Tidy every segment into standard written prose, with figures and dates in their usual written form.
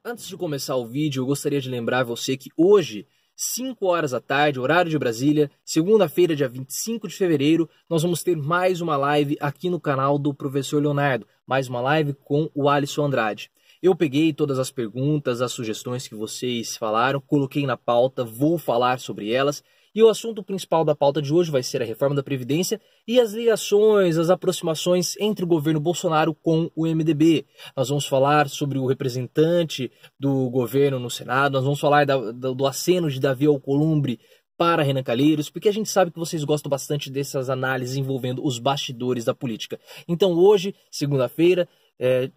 Antes de começar o vídeo, eu gostaria de lembrar você que hoje, 5 horas da tarde, horário de Brasília, segunda-feira, dia 25 de fevereiro, nós vamos ter mais uma live aqui no canal do Professor Leonardo, mais uma live com o Alisson Andrade. Eu peguei todas as perguntas, as sugestões que vocês falaram, coloquei na pauta, vou falar sobre elas. E o assunto principal da pauta de hoje vai ser a reforma da Previdência e as ligações, as aproximações entre o governo Bolsonaro com o MDB. Nós vamos falar sobre o representante do governo no Senado, nós vamos falar do aceno de Davi Alcolumbre para Renan Calheiros, porque a gente sabe que vocês gostam bastante dessas análises envolvendo os bastidores da política. Então hoje, segunda-feira,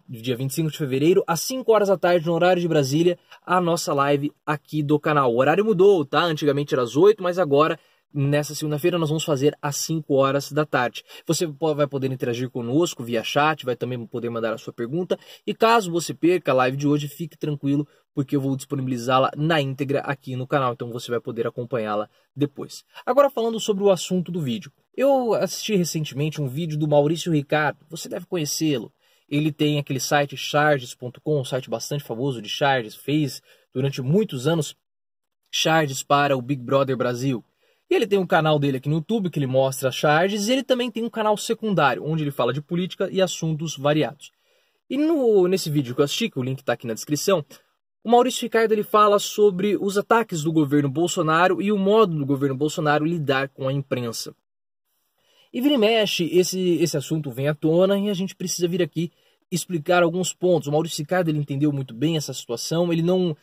dia 25 de fevereiro, às 5 horas da tarde, no horário de Brasília, a nossa live aqui do canal. O horário mudou, tá? Antigamente era às 8, mas agora, nessa segunda-feira, nós vamos fazer às 5 horas da tarde. Você vai poder interagir conosco via chat, vai também poder mandar a sua pergunta. E caso você perca a live de hoje, fique tranquilo, porque eu vou disponibilizá-la na íntegra aqui no canal, então você vai poder acompanhá-la depois. Agora falando sobre o assunto do vídeo. Eu assisti recentemente um vídeo do Maurício Ricardo, você deve conhecê-lo. Ele tem aquele site charges.com, um site bastante famoso de charges, fez durante muitos anos charges para o Big Brother Brasil. E ele tem um canal dele aqui no YouTube que ele mostra charges e ele também tem um canal secundário, onde ele fala de política e assuntos variados. E nesse vídeo que eu assisti, que o link está aqui na descrição, o Maurício Ricardo ele fala sobre os ataques do governo Bolsonaro e o modo do governo Bolsonaro lidar com a imprensa. E vira e mexe, esse assunto vem à tona e a gente precisa vir aqui explicar alguns pontos. O Maurício Ricardo ele entendeu muito bem essa situação, ele não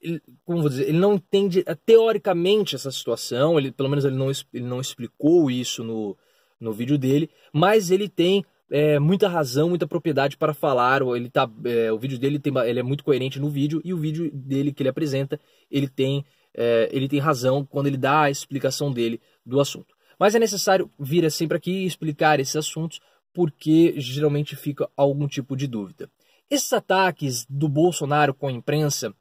ele não entende teoricamente essa situação, pelo menos ele não explicou isso no vídeo dele, mas ele tem muita razão, muita propriedade para falar. O vídeo dele ele é muito coerente no vídeo, e o vídeo dele que ele apresenta, ele tem razão quando ele dá a explicação dele do assunto. Mas é necessário vir sempre aqui e explicar esses assuntos, porque geralmente fica algum tipo de dúvida. Esses ataques do Bolsonaro com a imprensa,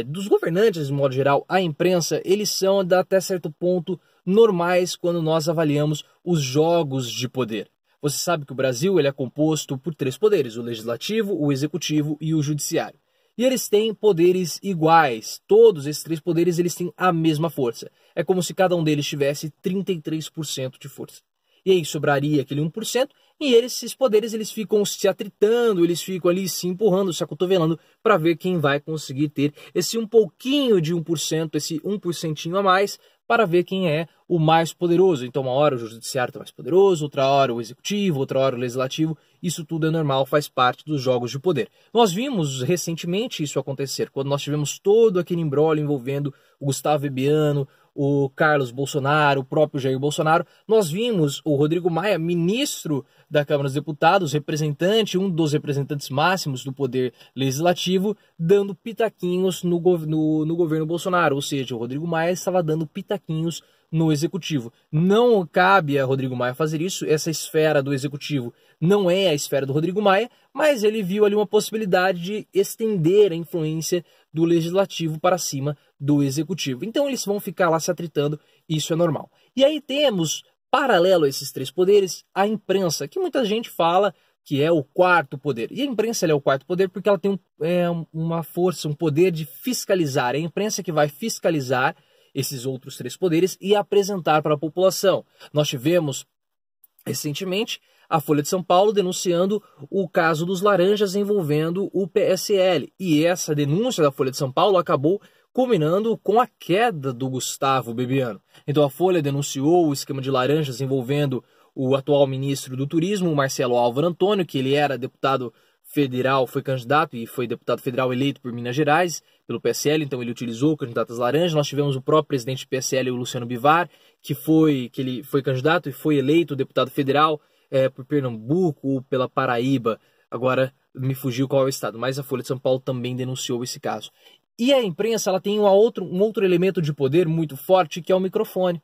dos governantes de modo geral, à imprensa, eles são até certo ponto normais quando nós avaliamos os jogos de poder. Você sabe que o Brasil ele é composto por 3 poderes, o legislativo, o executivo e o judiciário. E eles têm poderes iguais. Todos esses 3 poderes eles têm a mesma força. É como se cada um deles tivesse 33% de força. E aí sobraria aquele 1%, e esses poderes eles ficam se atritando, eles ficam ali se empurrando, se acotovelando, para ver quem vai conseguir ter esse um pouquinho de 1%, esse 1% a mais, para ver quem é o mais poderoso. Então uma hora o judiciário está mais poderoso, outra hora o executivo, outra hora o legislativo. Isso tudo é normal, faz parte dos jogos de poder. Nós vimos recentemente isso acontecer, quando nós tivemos todo aquele imbróglio envolvendo o Gustavo Ebiano, o Carlos Bolsonaro, o próprio Jair Bolsonaro. Nós vimos o Rodrigo Maia, ministro da Câmara dos Deputados, um dos representantes máximos do poder legislativo, dando pitaquinhos no governo Bolsonaro. Ou seja, o Rodrigo Maia estava dando pitaquinhos no executivo. Não cabe a Rodrigo Maia fazer isso, essa esfera do executivo não é a esfera do Rodrigo Maia, mas ele viu ali uma possibilidade de estender a influência do legislativo para cima do executivo. Então eles vão ficar lá se atritando, isso é normal. E aí temos, paralelo a esses 3 poderes, a imprensa, que muita gente fala que é o 4º poder. E a imprensa é o 4º poder porque ela tem uma força, um poder de fiscalizar. É a imprensa que vai fiscalizar esses outros 3 poderes e apresentar para a população. Nós tivemos recentemente a Folha de São Paulo denunciando o caso dos laranjas envolvendo o PSL. E essa denúncia da Folha de São Paulo acabou culminando com a queda do Gustavo Ebiano. Então a Folha denunciou o esquema de laranjas envolvendo o atual ministro do Turismo, Marcelo Álvaro Antônio, que ele era deputado federal, foi candidato e foi deputado federal eleito por Minas Gerais, pelo PSL, então ele utilizou o candidato às laranjas. Nós tivemos o próprio presidente do PSL, o Luciano Bivar, que ele foi candidato e foi eleito deputado federal por Pernambuco, pela Paraíba, agora me fugiu qual é o estado, mas a Folha de São Paulo também denunciou esse caso. E a imprensa ela tem um outro elemento de poder muito forte, que é o microfone.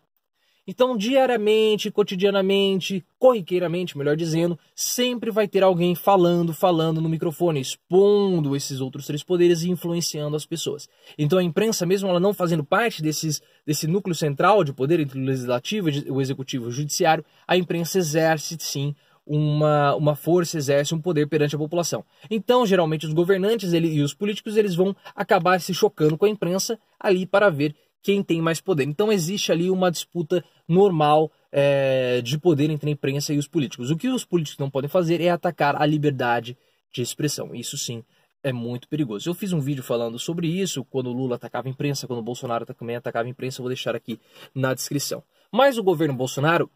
Então, diariamente, cotidianamente, corriqueiramente, melhor dizendo, sempre vai ter alguém falando no microfone, expondo esses outros 3 poderes e influenciando as pessoas. Então, a imprensa, mesmo ela não fazendo parte desse núcleo central de poder entre o legislativo, o executivo e o judiciário, a imprensa exerce, sim, uma força, exerce um poder perante a população. Então, geralmente, os governantes e os políticos eles vão acabar se chocando com a imprensa ali para ver quem tem mais poder. Então, existe ali uma disputa normal de poder entre a imprensa e os políticos. O que os políticos não podem fazer é atacar a liberdade de expressão. Isso sim é muito perigoso. Eu fiz um vídeo falando sobre isso, quando o Lula atacava a imprensa, quando o Bolsonaro também atacava a imprensa, eu vou deixar aqui na descrição. Mas o governo Bolsonaro,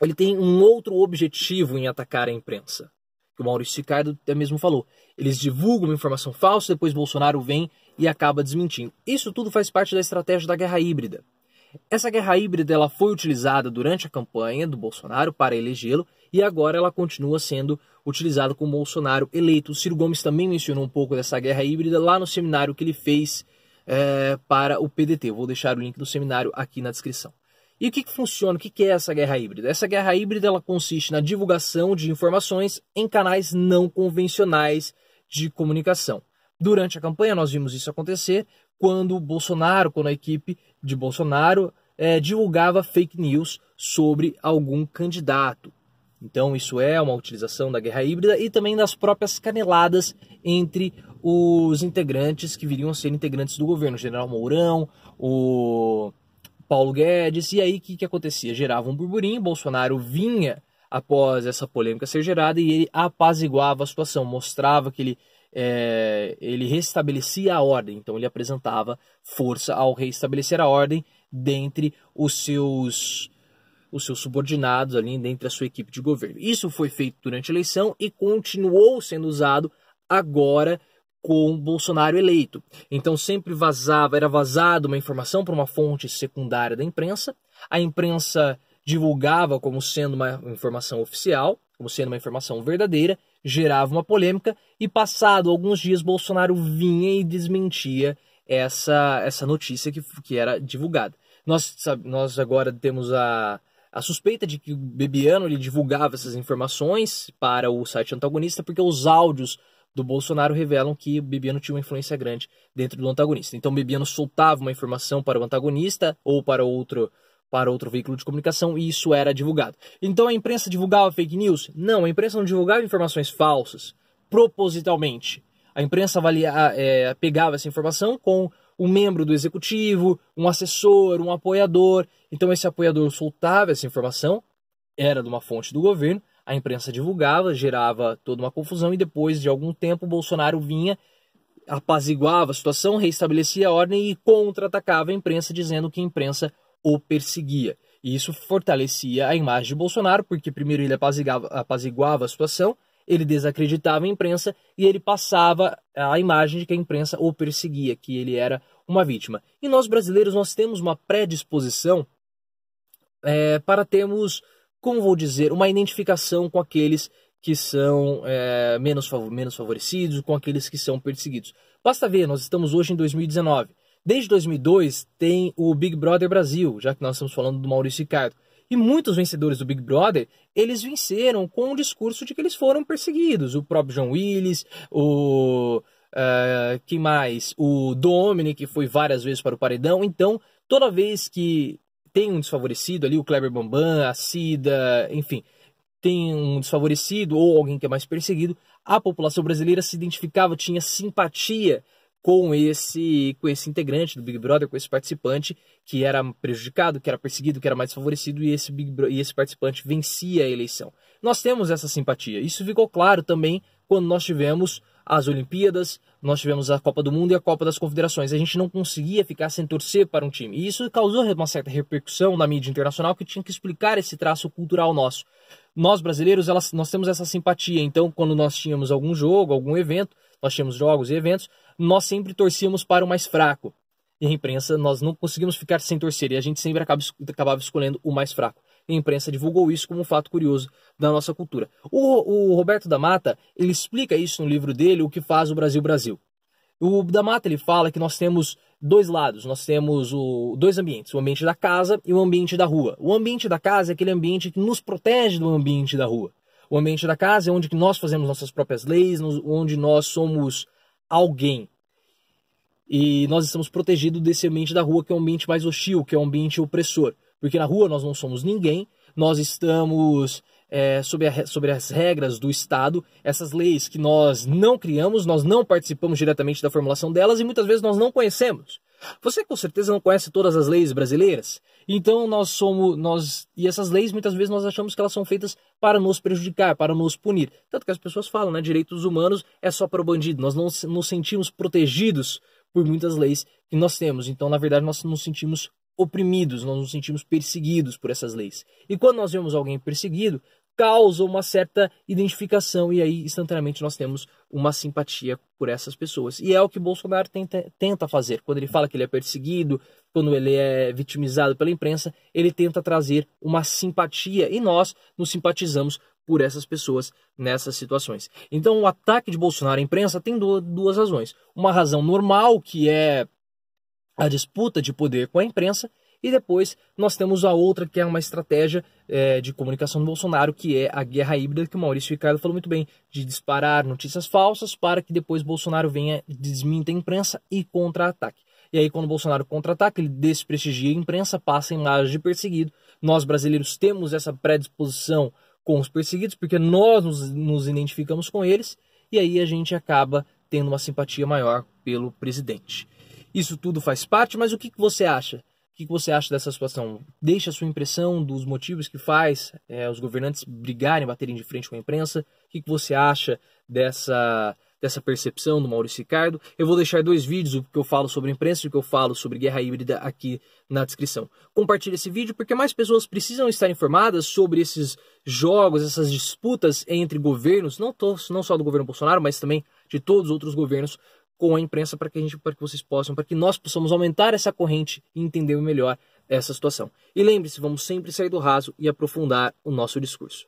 ele tem um outro objetivo em atacar a imprensa, que o Maurício Ricardo até mesmo falou. Eles divulgam uma informação falsa, depois Bolsonaro vem e acaba desmentindo. Isso tudo faz parte da estratégia da guerra híbrida. Essa guerra híbrida ela foi utilizada durante a campanha do Bolsonaro para elegê-lo e agora ela continua sendo utilizada com o Bolsonaro eleito. O Ciro Gomes também mencionou um pouco dessa guerra híbrida lá no seminário que ele fez para o PDT. Eu vou deixar o link do seminário aqui na descrição. E o que funciona? O que é essa guerra híbrida? Essa guerra híbrida ela consiste na divulgação de informações em canais não convencionais de comunicação. Durante a campanha nós vimos isso acontecer quando a equipe de Bolsonaro divulgava fake news sobre algum candidato. Então isso é uma utilização da guerra híbrida e também das próprias caneladas entre os integrantes que viriam a ser integrantes do governo. O general Mourão, o Paulo Guedes, e aí o que acontecia? Gerava um burburinho, Bolsonaro vinha após essa polêmica ser gerada e ele apaziguava a situação, mostrava que ele restabelecia a ordem, então ele apresentava força ao reestabelecer a ordem dentre os seus subordinados ali, dentre a sua equipe de governo. Isso foi feito durante a eleição e continuou sendo usado agora com Bolsonaro eleito. Então sempre era vazada uma informação para uma fonte secundária da imprensa, a imprensa divulgava como sendo uma informação oficial, como sendo uma informação verdadeira, gerava uma polêmica e passado alguns dias Bolsonaro vinha e desmentia essa notícia que era divulgada. Nós agora temos a suspeita de que o Bebiano ele divulgava essas informações para o site antagonista porque os áudios do Bolsonaro revelam que o Bebiano tinha uma influência grande dentro do antagonista. Então o Bebiano soltava uma informação para o antagonista ou para outro veículo de comunicação e isso era divulgado. Então a imprensa divulgava fake news? Não, a imprensa não divulgava informações falsas propositalmente. A imprensa pegava essa informação com um membro do executivo, um assessor, um apoiador. Então esse apoiador soltava essa informação, era de uma fonte do governo, a imprensa divulgava, gerava toda uma confusão e depois de algum tempo o Bolsonaro vinha, apaziguava a situação, reestabelecia a ordem e contra-atacava a imprensa dizendo que a imprensa o perseguia. E isso fortalecia a imagem de Bolsonaro, porque primeiro ele apaziguava a situação, ele desacreditava a imprensa e ele passava a imagem de que a imprensa o perseguia, que ele era uma vítima. E nós brasileiros nós temos uma predisposição para termos, como vou dizer, uma identificação com aqueles que são menos favorecidos, com aqueles que são perseguidos. Basta ver, nós estamos hoje em 2019. Desde 2002 tem o Big Brother Brasil, já que nós estamos falando do Maurício Ricardo. E muitos vencedores do Big Brother, eles venceram com o discurso de que eles foram perseguidos. O próprio João Willis, quem mais? O Domini, que foi várias vezes para o paredão. Então, toda vez que tem um desfavorecido ali, o Kleber Bambam, a Cida, enfim, tem um desfavorecido ou alguém que é mais perseguido, a população brasileira se identificava, tinha simpatia com esse integrante do Big Brother, com esse participante que era prejudicado, que era perseguido, que era mais favorecido e esse participante vencia a eleição. Nós temos essa simpatia. Isso ficou claro também quando nós tivemos as Olimpíadas, nós tivemos a Copa do Mundo e a Copa das Confederações. A gente não conseguia ficar sem torcer para um time. E isso causou uma certa repercussão na mídia internacional que tinha que explicar esse traço cultural nosso. Nós brasileiros, nós temos essa simpatia. Então, quando nós tínhamos algum jogo, algum evento, nós tínhamos jogos e eventos, nós sempre torcíamos para o mais fraco. E a imprensa, nós não conseguimos ficar sem torcer, e a gente sempre acabava escolhendo o mais fraco. E a imprensa divulgou isso como um fato curioso da nossa cultura. O Roberto da Mata, ele explica isso no livro dele, O que faz o Brasil Brasil. O da Mata, ele fala que nós temos dois lados, nós temos dois ambientes, o ambiente da casa e o ambiente da rua. O ambiente da casa é aquele ambiente que nos protege do ambiente da rua. O ambiente da casa é onde nós fazemos nossas próprias leis, onde nós somos alguém. E nós estamos protegidos desse ambiente da rua, que é um ambiente mais hostil, que é um ambiente opressor. Porque na rua nós não somos ninguém, nós estamos sobre as regras do Estado, essas leis que nós não criamos, nós não participamos diretamente da formulação delas e muitas vezes nós não conhecemos. Você com certeza não conhece todas as leis brasileiras, então e essas leis muitas vezes nós achamos que elas são feitas para nos prejudicar, para nos punir. Tanto que as pessoas falam, né, direitos humanos é só para o bandido, nós não nos sentimos protegidos por muitas leis que nós temos, então na verdade nós nos sentimos oprimidos, nós nos sentimos perseguidos por essas leis. E quando nós vemos alguém perseguido, causa uma certa identificação e aí instantaneamente nós temos uma simpatia por essas pessoas. E é o que Bolsonaro tenta fazer. Quando ele fala que ele é perseguido, quando ele é vitimizado pela imprensa, ele tenta trazer uma simpatia e nós nos simpatizamos por essas pessoas nessas situações. Então o ataque de Bolsonaro à imprensa tem duas razões. Uma razão normal, que é a disputa de poder com a imprensa, e depois nós temos a outra, que é uma estratégia de comunicação do Bolsonaro, que é a guerra híbrida, que o Maurício Ricardo falou muito bem, de disparar notícias falsas para que depois Bolsonaro venha, desminta a imprensa e contra-ataque. E aí quando o Bolsonaro contra-ataca, ele desprestigia a imprensa, passa a imagem de perseguido. Nós brasileiros temos essa predisposição com os perseguidos, porque nós nos identificamos com eles, e aí a gente acaba tendo uma simpatia maior pelo presidente. Isso tudo faz parte, mas o que você acha? O que você acha dessa situação? Deixa a sua impressão dos motivos que faz os governantes brigarem, baterem de frente com a imprensa. O que você acha dessa percepção do Maurício Ricardo? Eu vou deixar 2 vídeos, o que eu falo sobre imprensa e o que eu falo sobre guerra híbrida aqui na descrição. Compartilhe esse vídeo porque mais pessoas precisam estar informadas sobre esses jogos, essas disputas entre governos, não só do governo Bolsonaro, mas também de todos os outros governos, com a imprensa, para que nós possamos aumentar essa corrente e entender melhor essa situação. E lembre-se, vamos sempre sair do raso e aprofundar o nosso discurso.